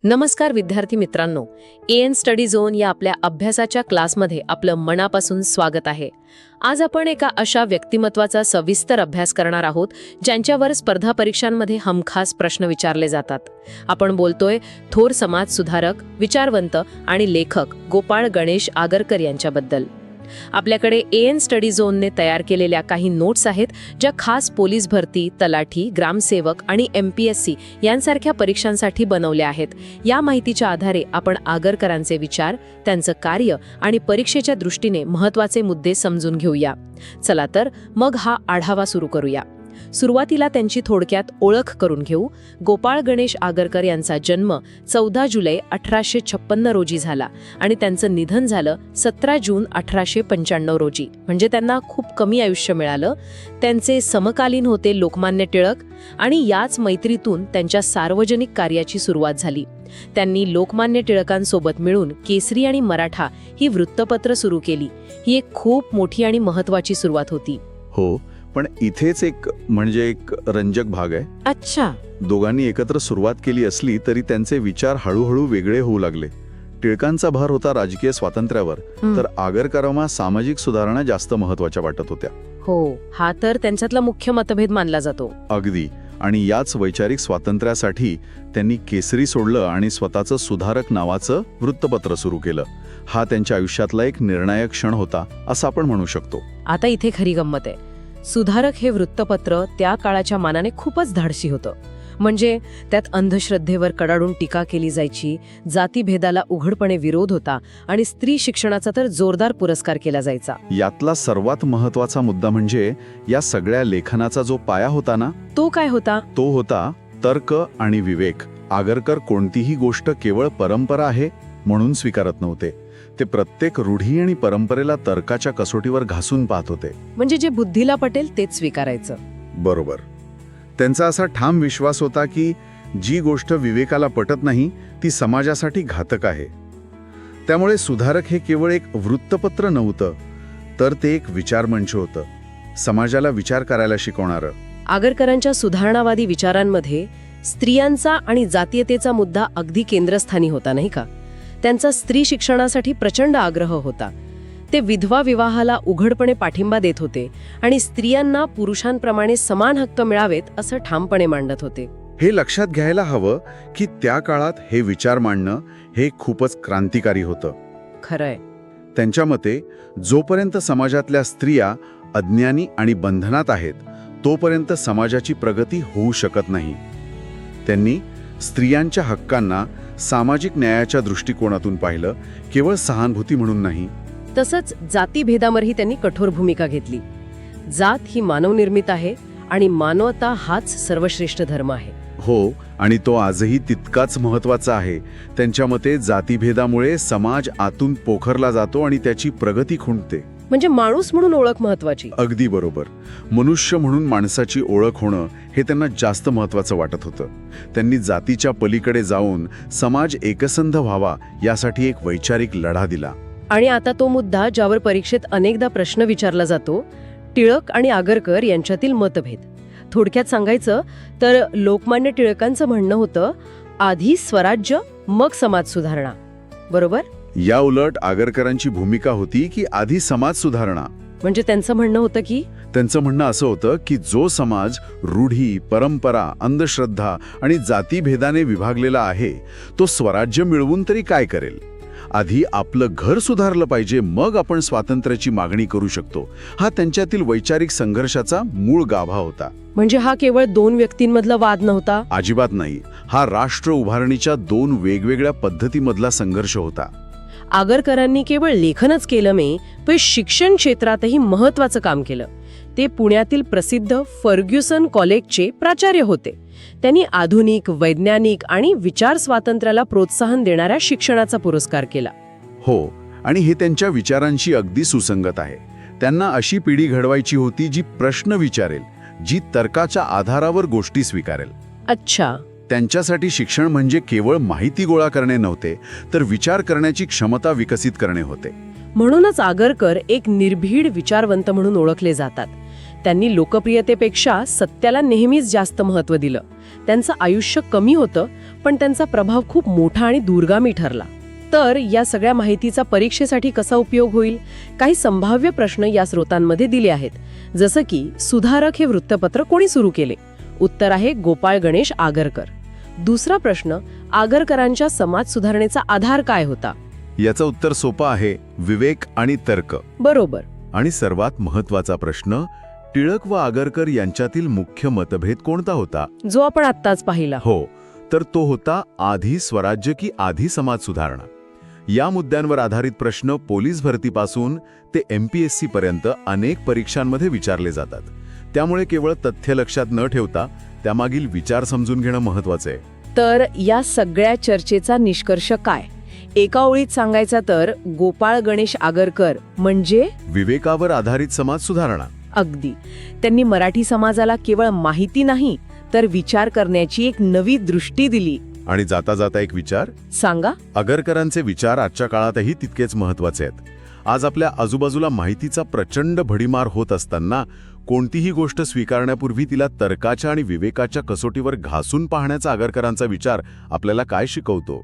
नमस्कार विद्यार्थी मित्रांनो, एएन स्टडी झोन या आपल्या अभ्यासाच्या क्लासमध्ये आपलं मनापासून स्वागत आहे. आज आपण एका अशा व्यक्तिमत्वाचा सविस्तर अभ्यास करणार आहोत ज्यांच्यावर स्पर्धा परीक्षांमध्ये हमखास प्रश्न विचारले जातात. आपण बोलतोय थोर समाज सुधारक, विचारवंत आणि लेखक गोपाळ गणेश आगरकर यांच्याबद्दल. आपल्याकडे एएन स्टडी झोनने तयार केलेल्या काही नोट्स आहेत ज्या खास पोलीस भरती, तलाठी, ग्रामसेवक आणि MPSC यांसारख्या परीक्षांसाठी बनवल्या आहेत. या माहितीच्या आधारे आपण आगरकरांचे विचार, त्यांचं कार्य आणि परीक्षेच्या दृष्टीने महत्त्वाचे मुद्दे समजून घेऊया. चला तर मग हा आढावा सुरू करूया. सुरुवातीला त्यांची थोडक्यात ओळख करून घेऊ. गोपाळ गणेश आगरकर यांचा जन्म 14 जुलै 1856 रोजी झाला आणि त्यांचं निधन झालं 17 जून 1895 रोजी. म्हणजे त्यांना खूप कमी आयुष्य मिळालं. त्यांचे समकालीन होते लोकमान्य टिळक आणि याच मैत्रीतून त्यांच्या सार्वजनिक कार्याची सुरुवात झाली. त्यांनी लोकमान्य टिळकांसोबत मिळून केसरी आणि मराठा ही वृत्तपत्र सुरू केली. ही एक खूप मोठी आणि महत्त्वाची सुरुवात होती. हो, पण इथेच एक रंजक भाग आहे. अच्छा. दोघांनी एकत्र सुरुवात केली असली तरी त्यांचे विचार हळूहळू वेगळे होऊ लागले. टिळकांचा भार होता राजकीय स्वातंत्र्यावर, तर आगरकरांना सामाजिक सुधारणा जास्त महत्वाच्या वाटत होत्या. हो, हा तर त्यांच्यातला मुख्य मतभेद मानला जातो. अगदी. आणि याच वैचारिक स्वातंत्र्यासाठी त्यांनी केसरी सोडलं आणि स्वतःचं सुधारक नावाचं वृत्तपत्र सुरू केलं. हा त्यांच्या आयुष्यातला एक निर्णायक क्षण होता असं आपण म्हणू शकतो. आता इथे खरी गंमत आहे. सुधारक हे वृत्तपत्र त्या काळाच्या मानाने खूपच धाडसी होतं. म्हणजे त्यात अंधश्रद्धेवर कडाडून टीका केली जायची, जातीभेदाला उघडपणे विरोध होता आणि स्त्री शिक्षणाचा तर जोरदार पुरस्कार केला जायचा. यातला सर्वात महत्वाचा मुद्दा म्हणजे या सगळ्या लेखनाचा जो पाया होता ना, तो काय होता? तो होता तर्क आणि विवेक. आगरकर कोणतीही गोष्ट केवळ परंपरा आहे म्हणून स्वीकारत नव्हते. ते प्रत्येक रूढी आणि परंपरेला तर्काच्या कसोटीवर घासून पाहत होते. म्हणजे जे बुद्धीला पटेल तेच स्वीकारायचं. बरोबर. त्यांचा असा ठाम विश्वास होता की जी गोष्ट विवेकाला पटत नाही ती समाजासाठी घातक आहे. त्यामुळे सुधारक हे केवळ एक वृत्तपत्र नव्हतं, तर ते एक विचारमंच होतं, समाजाला विचार करायला शिकवणारं. आगरकरांच्या सुधारणावादी विचारांमध्ये स्त्रियांचा आणि जातीयतेचा मुद्दा अगदी केंद्रस्थानी होता, नाही का? त्यांचा स्त्री शिक्षणासाठी प्रचंड आग्रह होता. ते विधवा विवाहाला उघडपणे पाठिंबा देत होते आणि स्त्रियांना पुरुषांप्रमाणे समान हक्क मिळावेत असं ठामपणे मांडत होते. हे लक्षात घ्यायला हवं की त्या काळात हे विचार मांडणं हे खूपच क्रांतिकारी होतं. खरंय. त्यांच्या मते जोपर्यंत समाजातल्या स्त्रिया अज्ञानी आणि बंधनात आहेत तोपर्यंत समाजाची प्रगती होऊ शकत नाही. त्यांनी स्त्रियांच्या हक्कांना सामाजिक न्यायाच्या दृष्टिकोनातून पाहिलं, केवळ सहानुभूती म्हणून नाही. तसंच जातीभेदावरही त्यांनी कठोर भूमिका घेतली. जात ही मानवनिर्मित आहे आणि मानवता हाच सर्वश्रेष्ठ धर्म आहे. हो, आणि तो आजही तितकाच महत्वाचा आहे. त्यांच्या मते जातीभेदामुळे समाज आतून पोखरला जातो आणि त्याची प्रगती खुंटते. म्हणजे माणूस म्हणून ओळख महत्वाची. अगदी बरोबर. मनुष्य म्हणून माणसाची ओळख होणं हे त्यांना जास्त महत्वाचं वाटत होतं. त्यांनी जातीच्या पलीकडे जाऊन समाज एकसंध व्हावा यासाठी एक वैचारिक लढा दिला. आणि आता तो मुद्दा ज्यावर परीक्षेत अनेकदा प्रश्न विचारला जातो, टिळक आणि आगरकर यांच्यातील मतभेद. थोडक्यात सांगायचं तर लोकमान्य टिळकांचं म्हणणं होतं, आधी स्वराज्य मग समाज सुधारणा. बरोबर? या उलट आगरकरांची भूमिका होती की आधी समाज सुधारणा. म्हणजे त्यांचं म्हणणं होतं की त्यांचं म्हणणं असं होतं की जो समाज रूढी, परंपरा, अंधश्रद्धा आणि जातीभेदाने विभागलेला आहे तो स्वराज्य मिळवून तरी काय करेल. आधी आपलं घर सुधारलं पाहिजे, मग आपण स्वातंत्र्याची मागणी करू शकतो. हा त्यांच्यातील वैचारिक संघर्षाचा मूळ गाभा होता. म्हणजे हा केवळ दोन व्यक्तींमधला वाद नव्हता? अजिबात नाही. हा राष्ट्र उभारणीच्या दोन वेगवेगळ्या पद्धतीमधला संघर्ष होता. आगरकरांनी केवळ लेखनच केलं नाही, पण शिक्षण क्षेत्रातही महत्त्वाचं काम केलं. ते पुण्यातील प्रसिद्ध फर्ग्युसन कॉलेजचे प्राचार्य होते. त्यांनी आधुनिक, वैज्ञानिक आणि विचार स्वातंत्र्याला प्रोत्साहन देणाऱ्या शिक्षणाचा पुरस्कार केला. हो, आणि हे त्यांच्या विचारांशी अगदी सुसंगत आहे. त्यांना अशी पिढी घडवायची होती जी प्रश्न विचारेल, जी तर्काच्या आधारावर गोष्टी स्वीकारेल. अच्छा. त्यांच्यासाठी शिक्षण म्हणजे केवळ माहिती गोळा करणे नव्हते, तर विचार करण्याची क्षमता विकसित करणे होते. म्हणूनच आगरकर एक निर्भीड विचारवंत म्हणून ओळखले जातात. त्यांनी लोकप्रियतेपेक्षा सत्याला नेहमीच जास्त महत्त्व दिलं. त्यांचं आयुष्य कमी होतं, पण त्यांचा प्रभाव खूप मोठा आणि दूरगामी ठरला. तर या सगळ्या माहितीचा परीक्षेसाठी कसा उपयोग होईल? काही संभाव्य प्रश्न या स्रोतांमध्ये दिले आहेत. जसं की सुधारक हे वृत्तपत्र कोणी सुरू केले? उत्तर आहे गोपाळ गणेश आगरकर. दुसरा प्रश्न, आगरकरांच्या समाज सुधारणेचा आधार काय होता? याचं उत्तर सोपं आहे, विवेक आणि तर्क. बरोबर. आणि सर्वात महत्वाचा प्रश्न, टिळक व आगरकर यांच्यातील मुख्य मतभेद कोणता होता? जो आपण आत्ताच पाहिला. हो, तर तो होता आधी स्वराज्य की आधी समाज सुधारणा. या मुद्द्यांवर आधारित प्रश्न पोलीस भरतीपासून ते MPSC पर्यंत अनेक परीक्षांमध्ये विचारले जातात. त्यामुळे केवळ तथ्य लक्षात न ठेवता त्यामागील विचार समजून घेणं महत्वाचं आहे. तर या सगळ्या चर्चेचा निष्कर्ष काय? एका ओळीत सांगायचा तर गोपाळ गणेश आगरकर म्हणजे विवेकावर आधारित समाज सुधारणा. अगदी. त्यांनी मराठी समाजाला केवळ माहिती नाही तर विचार करण्याची एक नवी दृष्टी दिली. आणि जाता जाता एक विचार सांगा. आगरकरांचे विचार आजच्या काळातही तितकेच महत्वाचे आहेत. आज आपल्या आजूबाजूला माहितीचा प्रचंड भडीमार होत असताना कोणतीही गोष्ट स्वीकारण्यापूर्वी तिला तर्काच्या आणि विवेकाच्या कसोटीवर घासून पाहण्याचा आगरकरांचा विचार आपल्याला काय शिकवतो?